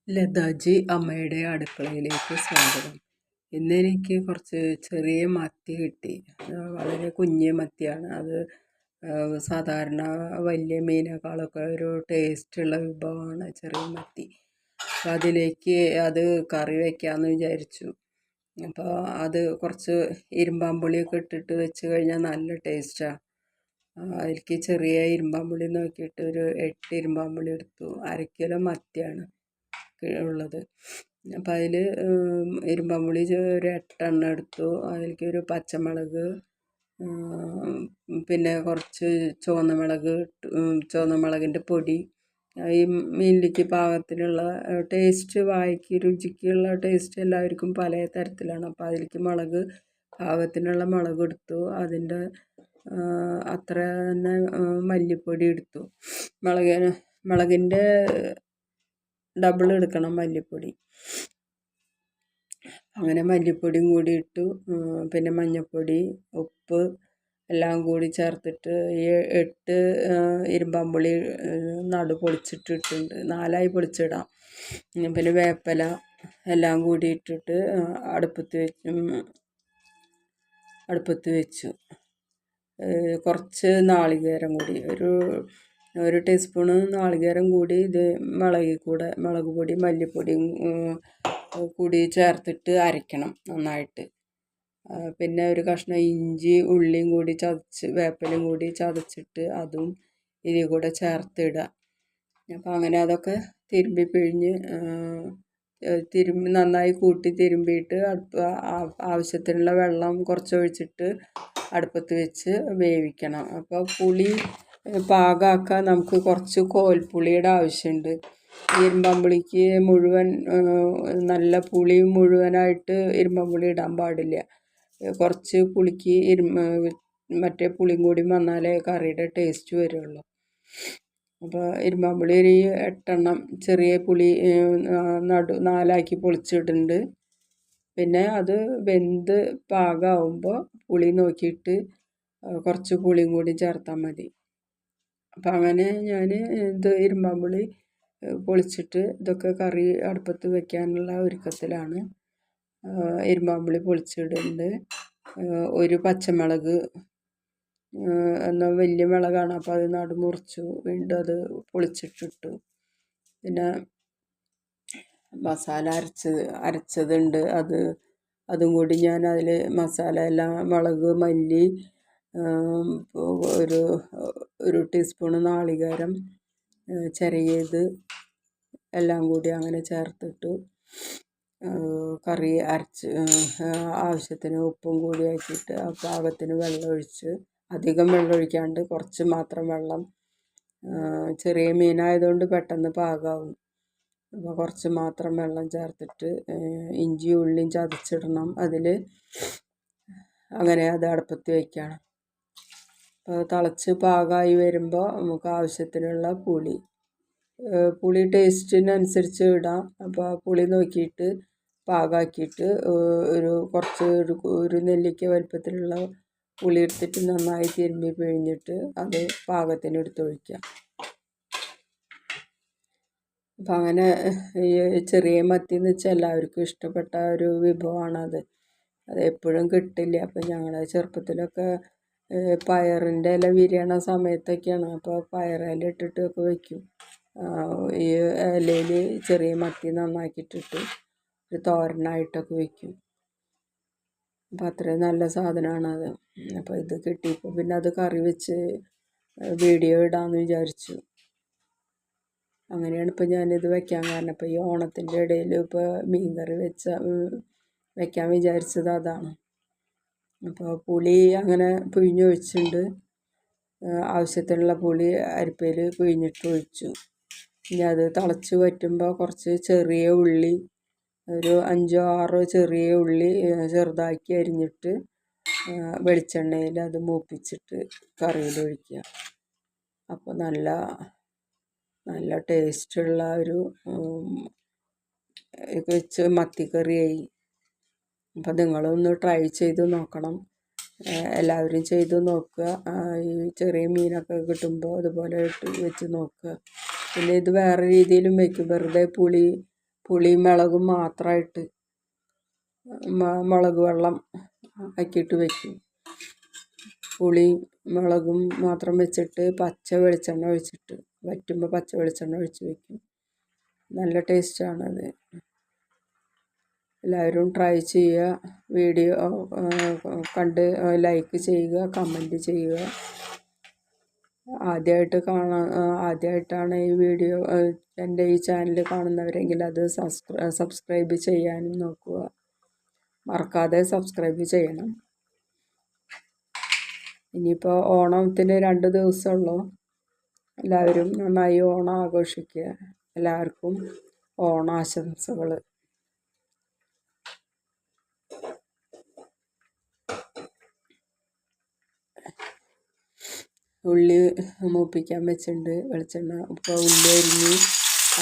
ലതാജി അമ്മയുടെ അടുക്കളയിലേക്ക് സ്വാഗതം. ഇന്നെനിക്ക് കുറച്ച് ചെറിയ മത്തി കിട്ടി. വളരെ കുഞ്ഞ് മത്തിയാണ്. അത് സാധാരണ വലിയ മീനേക്കാളൊക്കെ ഒരു ടേസ്റ്റുള്ള വിഭവമാണ് ചെറിയ മത്തി. അപ്പോൾ അതിലേക്ക് അത് കറി വയ്ക്കാമെന്ന് വിചാരിച്ചു. അപ്പോൾ അത് കുറച്ച് ഇരുമ്പാമ്പുളിയൊക്കെ ഇട്ടിട്ട് വെച്ച് കഴിഞ്ഞാൽ നല്ല ടേസ്റ്റാണ്. അതിലേക്ക് ചെറിയ ഇരുമ്പാമ്പുളി നോക്കിയിട്ട് ഒരു 8 ഇരുമ്പാമ്പുളി എടുത്തു. 1/2 കിലോ മത്തിയാണ് ഉള്ളത്. അപ്പം അതിൽ ഇരുമ്പമ്പുളി ഒരു 8 എടുത്തു. അതിലേക്ക് ഒരു പച്ചമുളക്, പിന്നെ കുറച്ച് ചുവന്ന മുളകിൻ്റെ പൊടി. ഈ മീനിലേക്ക് പാകത്തിനുള്ള ടേസ്റ്റ്, വായ്ക്ക് രുചിക്കുള്ള ടേസ്റ്റ് എല്ലാവർക്കും പല തരത്തിലാണ്. അപ്പോൾ അതിലേക്ക് പാകത്തിനുള്ള മുളക് എടുത്തു. അതിൻ്റെ അത്ര തന്നെ മല്ലിപ്പൊടി എടുത്തു. മുളകിൻ്റെ ഡബിൾ എടുക്കണം മല്ലിപ്പൊടി. അങ്ങനെ മല്ലിപ്പൊടിയും കൂടി ഇട്ടു. പിന്നെ മഞ്ഞൾപ്പൊടി, ഉപ്പ് എല്ലാം കൂടി ചേർത്തിട്ട് ഈ 8 ഇരുമ്പാമ്പുളി പൊളിച്ചിട്ടിട്ടുണ്ട്. 4ആയി പൊളിച്ചിടാം. പിന്നെ വേപ്പില എല്ലാം കൂടി ഇട്ടിട്ട് അടുപ്പത്ത് വെച്ചു. കുറച്ച് നാളികേരം കൂടി, ഒരു ടീസ്പൂണ് നാളികേരം കൂടി ഇത് മുളക് പൊടി മല്ലിപ്പൊടിയും കൂടി ചേർത്തിട്ട് അരയ്ക്കണം നന്നായിട്ട്. പിന്നെ ഒരു കഷ്ണം ഇഞ്ചി ഉള്ളിയും കൂടി വേപ്പിലയും കൂടി ചതച്ചിട്ട് അതും ഇതിൽ കൂടെ ചേർത്തിടുക. അപ്പോൾ അങ്ങനെ അതൊക്കെ തിരുമ്പി പിഴിഞ്ഞ് നന്നായി കൂട്ടി തിരുമ്പിയിട്ട് ആവശ്യത്തിനുള്ള വെള്ളം കുറച്ചൊഴിച്ചിട്ട് അടുപ്പത്ത് വെച്ച് വേവിക്കണം. അപ്പോൾ പുളി പാകമാക്കാൻ നമുക്ക് കുറച്ച് കോൽപ്പുളിയുടെ ആവശ്യമുണ്ട്. ഇരുമ്പമ്പുളിക്ക് മുഴുവൻ നല്ല പുളി മുഴുവനായിട്ട് ഇരുമ്പമ്പുളി ഇടാൻ പാടില്ല. കുറച്ച് പുളിക്ക് മറ്റേ പുളിയും കൂടി വന്നാലേ കറിയുടെ ടേസ്റ്റ് വരുള്ളൂ. അപ്പോൾ ഇരുമ്പമ്പുളി ഒരു 8 ചെറിയ പുളി 4ആക്കി പൊളിച്ചിടുന്നുണ്ട്. പിന്നെ അത് വെന്ത് പാകമാകുമ്പോൾ പുളി നോക്കിയിട്ട് കുറച്ച് പുളിയും കൂടി ചേർത്താൽ മതി. അപ്പം അങ്ങനെ ഞാൻ ഇത് ഇരുമ്പാമ്പുളി പൊളിച്ചിട്ട് ഇതൊക്കെ കറി അടുപ്പത്ത് വയ്ക്കാനുള്ള ഒരുക്കത്തിലാണ്. ഇരുമ്പാമ്പുളി പൊളിച്ചിടുന്നുണ്ട്. ഒരു പച്ചമുളക്, എന്നാൽ വലിയ മുളകാണ്, അപ്പോൾ അത് മുറിച്ചു വീണ്ടും അത് പൊളിച്ചിട്ടിട്ടു. പിന്നെ മസാല അരച്ചതുണ്ട്, അതും കൂടി ഞാൻ അതിൽ മസാല എല്ലാം മുളക്, മല്ലി, ഒരു ടീസ്പൂണ് നാളികേരം ചിരകിയത് എല്ലാം കൂടി അങ്ങനെ ചേർത്തിട്ട് കറി അരച്ച് ആവശ്യത്തിന് ഉപ്പും കൂടി ആക്കിയിട്ട് ആ പാകത്തിന് വെള്ളം ഒഴിച്ച്, അധികം വെള്ളം ഒഴിക്കാണ്ട് കുറച്ച് മാത്രം വെള്ളം. ചെറിയ മീനായതുകൊണ്ട് പെട്ടെന്ന് പാകമാവും. അപ്പോൾ കുറച്ച് മാത്രം വെള്ളം ചേർത്തിട്ട് ഇഞ്ചി ഉള്ളിയും ചതച്ചിടണം അതിൽ. അങ്ങനെ അത് അടുപ്പത്ത് വയ്ക്കണം. അപ്പോൾ തിളച്ച് പാകമായി വരുമ്പോൾ നമുക്ക് ആവശ്യത്തിനുള്ള പുളി ടേസ്റ്റിനനുസരിച്ച് ഇടാം. അപ്പോൾ പുളി നോക്കിയിട്ട് പാകമാക്കിയിട്ട് ഒരു നെല്ലിക്ക വലുപ്പത്തിലുള്ള പുളി എടുത്തിട്ട് നന്നായി തിരുമ്മി പിഴിഞ്ഞിട്ട് അത് പാകത്തിന് എടുത്തൊഴിക്കാം. അപ്പം അങ്ങനെ ചെറിയ മത്തി എന്ന് വെച്ചാൽ എല്ലാവർക്കും ഇഷ്ടപ്പെട്ട ഒരു വിഭവമാണത്. അത് എപ്പോഴും കിട്ടില്ല. അപ്പം ഞങ്ങളുടെ ചെറുപ്പത്തിലൊക്കെ പയറിൻ്റെ ഇല വിരിയണ സമയത്തൊക്കെയാണ്. അപ്പോൾ പയറില ഇട്ടിട്ടൊക്കെ വയ്ക്കും. ഈ ഇലയിൽ ചെറിയ മത്തി നന്നാക്കിയിട്ടിട്ട് ഒരു തോരനായിട്ടൊക്കെ വയ്ക്കും. അപ്പോൾ അത്രയും നല്ല സാധനമാണത്. അപ്പോൾ ഇത് കിട്ടിയപ്പോൾ പിന്നെ അത് കറി വെച്ച് വീഡിയോ ഇടാമെന്ന് വിചാരിച്ചു. അങ്ങനെയാണ് ഇപ്പോൾ ഞാനിത് വയ്ക്കാൻ കാരണം. ഇപ്പോൾ ഈ ഓണത്തിൻ്റെ ഇടയിൽ ഇപ്പോൾ മീൻ കറി വയ്ക്കാൻ വിചാരിച്ചത് അതാണ്. അപ്പോൾ പുളി അങ്ങനെ പിഴിഞ്ഞൊഴിച്ചിട്ടുണ്ട്. ആവശ്യത്തിനുള്ള പുളി അരിപ്പയിൽ പിഴിഞ്ഞിട്ട് ഒഴിച്ചു. ഇനി അത് തിളച്ച് വറ്റുമ്പോൾ കുറച്ച് ചെറിയ ഉള്ളി, ഒരു 5-6 ചെറിയ ഉള്ളി ചെറുതാക്കി അരിഞ്ഞിട്ട് വെളിച്ചെണ്ണയിൽ അത് മൂപ്പിച്ചിട്ട് കറിയിൽ ഒഴിക്കുക. അപ്പോൾ നല്ല ടേസ്റ്റുള്ള ഒരു മത്തിക്കറിയായി. അപ്പോൾ നിങ്ങളൊന്ന് ട്രൈ ചെയ്ത് നോക്കണം. എല്ലാവരും ചെയ്ത് നോക്കുക. ഈ ചെറിയ മീനൊക്കെ കിട്ടുമ്പോൾ അതുപോലെ വെച്ച് നോക്കുക. പിന്നെ ഇത് വേറെ രീതിയിലും വയ്ക്കും. വെറുതെ പുളി പുളിയും മുളകും മാത്രമായിട്ട് മുളക് വെള്ളം ആക്കിയിട്ട് വയ്ക്കും. പുളിയും മുളകും മാത്രം വെച്ചിട്ട് പച്ച വെളിച്ചെണ്ണ ഒഴിച്ചിട്ട് വറ്റുമ്പോൾ പച്ച വെളിച്ചെണ്ണ ഒഴിച്ച് വയ്ക്കും. നല്ല ടേസ്റ്റാണത്. എല്ലാവരും ട്രൈ ചെയ്യുക. വീഡിയോ കണ്ട് ലൈക്ക് ചെയ്യുക, കമൻറ്റ് ചെയ്യുക. ആദ്യമായിട്ടാണ് ഈ വീഡിയോ എൻ്റെ ഈ ചാനൽ കാണുന്നവരെങ്കിൽ അത് സബ്സ്ക്രൈബ് ചെയ്യാനും നോക്കുക. മറക്കാതെ സബ്സ്ക്രൈബ് ചെയ്യണം. ഇനിയിപ്പോൾ ഓണത്തിന് 2 ദിവസമുള്ളൂ. എല്ലാവരും നന്നായി ഓണം ആഘോഷിക്കുക. എല്ലാവർക്കും ഓണാശംസകൾ. ഉള്ളി മൂപ്പിക്കാൻ വെച്ചിട്ടുണ്ട്. വെളിച്ചെണ്ണ ഇപ്പോൾ ഉള്ളി അരിഞ്ഞ്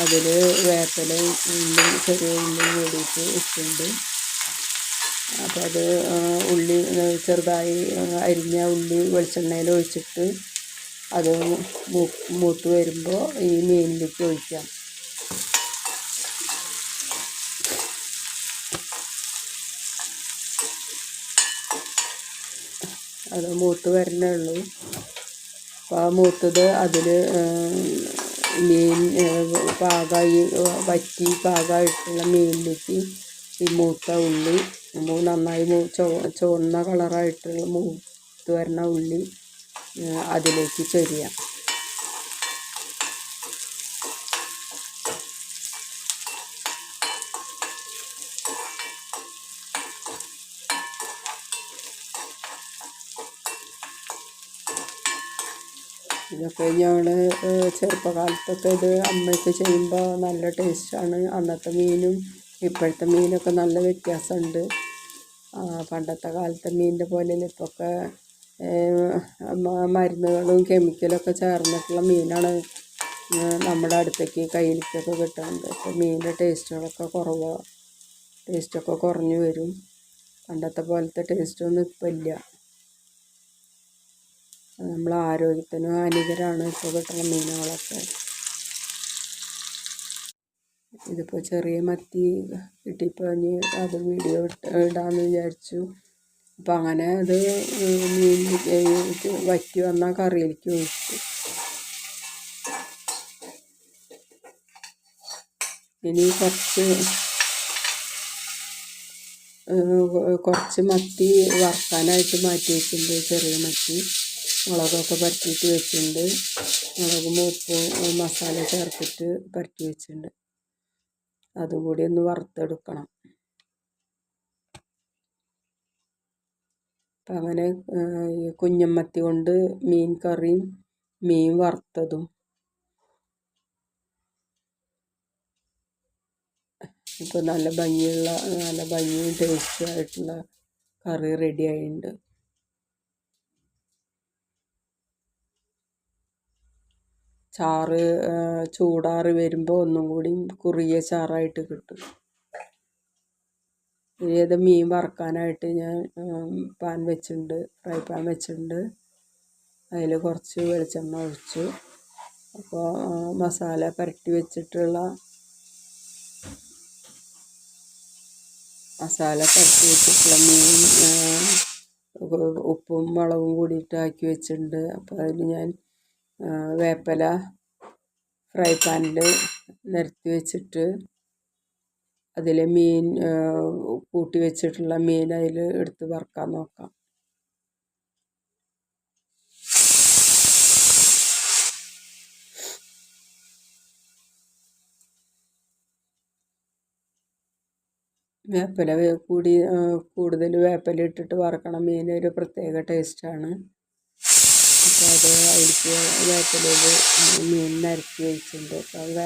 അതിൽ വേപ്പിലയും ഉള്ളിയും ചെറിയ ഉള്ളിയും കൂടിയിട്ട് ഇട്ടിട്ടുണ്ട്. അപ്പോൾ അത് ഉള്ളി ചെറുതായി അരിഞ്ഞ ഉള്ളി വെളിച്ചെണ്ണയിൽ ഒഴിച്ചിട്ട് അത് മൂത്ത് വരുമ്പോൾ ഈ മീനിലേക്ക് ഒഴിക്കാം. അത് മൂത്ത് വരണേ ഉള്ളൂ. അപ്പോൾ ആ മൂത്തത് അതിൽ മീൻ പാകമായി വറ്റി പാകമായിട്ടുള്ള മീനിലേക്ക് ഈ മൂത്ത ഉള്ളി നന്നായി ചുവന്ന കളറായിട്ടുള്ള മൂത്ത് വരുന്ന ഉള്ളി അതിലേക്ക് ചൊരിയാം. ഇതൊക്കെ ഞങ്ങൾ ചെറുപ്പകാലത്തൊക്കെ ഇത് അമ്മയൊക്കെ ചെയ്യുമ്പോൾ നല്ല ടേസ്റ്റാണ്. അന്നത്തെ മീനും ഇപ്പോഴത്തെ മീനൊക്കെ നല്ല വ്യത്യാസമുണ്ട്. പണ്ടത്തെ കാലത്തെ മീനിൻ്റെ പോലെയല്ല. ഇപ്പോഴൊക്കെ മരുന്നുകളും കെമിക്കലൊക്കെ ചേർന്നിട്ടുള്ള മീനാണ് നമ്മുടെ അടുത്തേക്ക് കയ്യിലേക്കൊക്കെ കിട്ടുന്നത്. ഇപ്പോൾ മീനിൻ്റെ ടേസ്റ്റുകളൊക്കെ ടേസ്റ്റൊക്കെ കുറഞ്ഞു വരും. പണ്ടത്തെ പോലത്തെ ടേസ്റ്റൊന്നും ഇപ്പം ഇല്ല. നമ്മളെ ആരോഗ്യത്തിന് ഹാനികരമാണ് ഇപ്പോൾ കിട്ടുന്ന മീനുകളൊക്കെ. ഇതിപ്പോൾ ചെറിയ മത്തി കിട്ടിയപ്പോൾ ഇനി അത് വീഡിയോ ഇടാമെന്ന് വിചാരിച്ചു. അപ്പോൾ അങ്ങനെ അത് മീൻ വറ്റി വന്ന കറിയിലേക്ക് ഒഴിച്ചു. ഇനി കുറച്ച് മത്തി വറുക്കാനായിട്ട് മാറ്റി വെച്ചിട്ടുണ്ട്. ചെറിയ മത്തി മുളകൊക്കെ പരത്തിയിട്ട് വെച്ചിട്ടുണ്ട്. മുളകും ഉപ്പും മസാല ചേർത്തിട്ട് പരത്തി വെച്ചിട്ടുണ്ട്. അതും കൂടി ഒന്ന് വറുത്തെടുക്കണം. അപ്പം അങ്ങനെ കുഞ്ഞമ്മത്തി കൊണ്ട് മീൻ കറിയും മീൻ വറുത്തതും ഇപ്പോൾ നല്ല ഭംഗിയും ടേസ്റ്റും ആയിട്ടുള്ള കറി റെഡി ആയിട്ടുണ്ട്. ചാറ് ചൂടാറി വരുമ്പോൾ ഒന്നും കൂടി കുറിയ ചാറായിട്ട് കിട്ടും. ഇത് മീൻ വറുക്കാനായിട്ട് ഞാൻ ഫ്രൈ പാൻ വെച്ചിട്ടുണ്ട്. അതിൽ കുറച്ച് വെളിച്ചെണ്ണ ഒഴിച്ചു. അപ്പോൾ മസാല പുരട്ടി വെച്ചിട്ടുള്ള മീൻ ഉപ്പും മുളകും കൂടിയിട്ട് ആക്കി വെച്ചിട്ടുണ്ട്. അപ്പോൾ അതിൽ ഞാൻ വേപ്പില ഫ്രൈ പാനിൽ നിരത്തി വെച്ചിട്ട് അതിൽ മീൻ കൂട്ടി വെച്ചിട്ടുള്ള മീൻ അതിൽ എടുത്ത് വറുക്കാൻ നോക്കാം. കൂടുതൽ വേപ്പില ഇട്ടിട്ട് വറുക്കണം. മീനൊരു പ്രത്യേക ടേസ്റ്റാണ്. അപ്പോൾ അത് അതിലേക്ക് വേപ്പിലയിൽ മീൻ നിരത്തി വെച്ചിട്ടുണ്ട്. അപ്പോൾ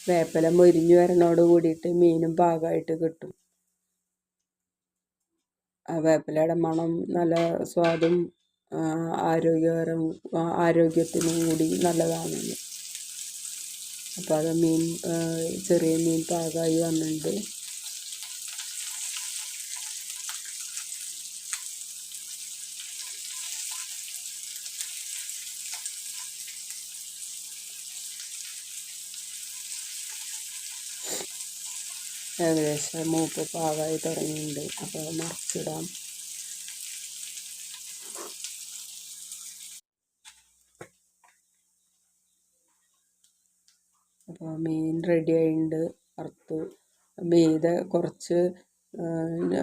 വേപ്പില മൊരിഞ്ഞ് വരണോട് കൂടിയിട്ട് മീനും പാകമായിട്ട് കിട്ടും. ആ വേപ്പിലയുടെ മണം നല്ല സ്വാദും ആരോഗ്യത്തിനും കൂടി നല്ലതാണ്. അപ്പോൾ അത് ചെറിയ മീൻ പാകമായി വന്നിട്ടുണ്ട്. ഏകദേശം മൂപ്പ് പാകമായി തുടങ്ങിയിട്ടുണ്ട്. അപ്പോൾ മറിച്ചിടാം. അപ്പോൾ മീൻ റെഡി ആയിട്ടുണ്ട്. വറുത്തു. മീതെ കുറച്ച്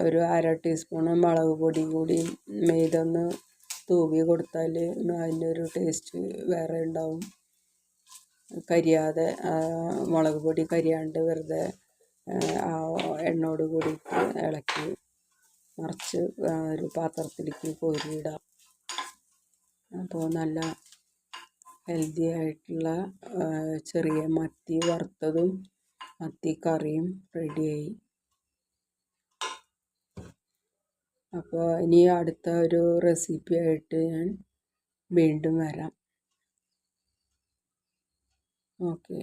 ഒരു അര ടീസ്പൂണ് മുളക് പൊടി കൂടി മീതൊന്ന് തൂവി കൊടുത്താൽ അതിൻ്റെ ഒരു ടേസ്റ്റ് വേറെ ഉണ്ടാവും. കരിയാതെ മുളക് പൊടി കരിയാണ്ട് വെറുതെ ആ എണ്ണയോട് കൂടിയിട്ട് ഇളക്കി മറിച്ച് ഒരു പാത്രത്തിലേക്ക് കോരിയിടാം. അപ്പോൾ നല്ല ഹെൽത്തി ആയിട്ടുള്ള ചെറിയ മത്തി വറുത്തതും മത്തി കറിയും റെഡിയായി. അപ്പോൾ ഇനി അടുത്ത ഒരു റെസിപ്പി ആയിട്ട് ഞാൻ വീണ്ടും വരാം. ഓക്കെ.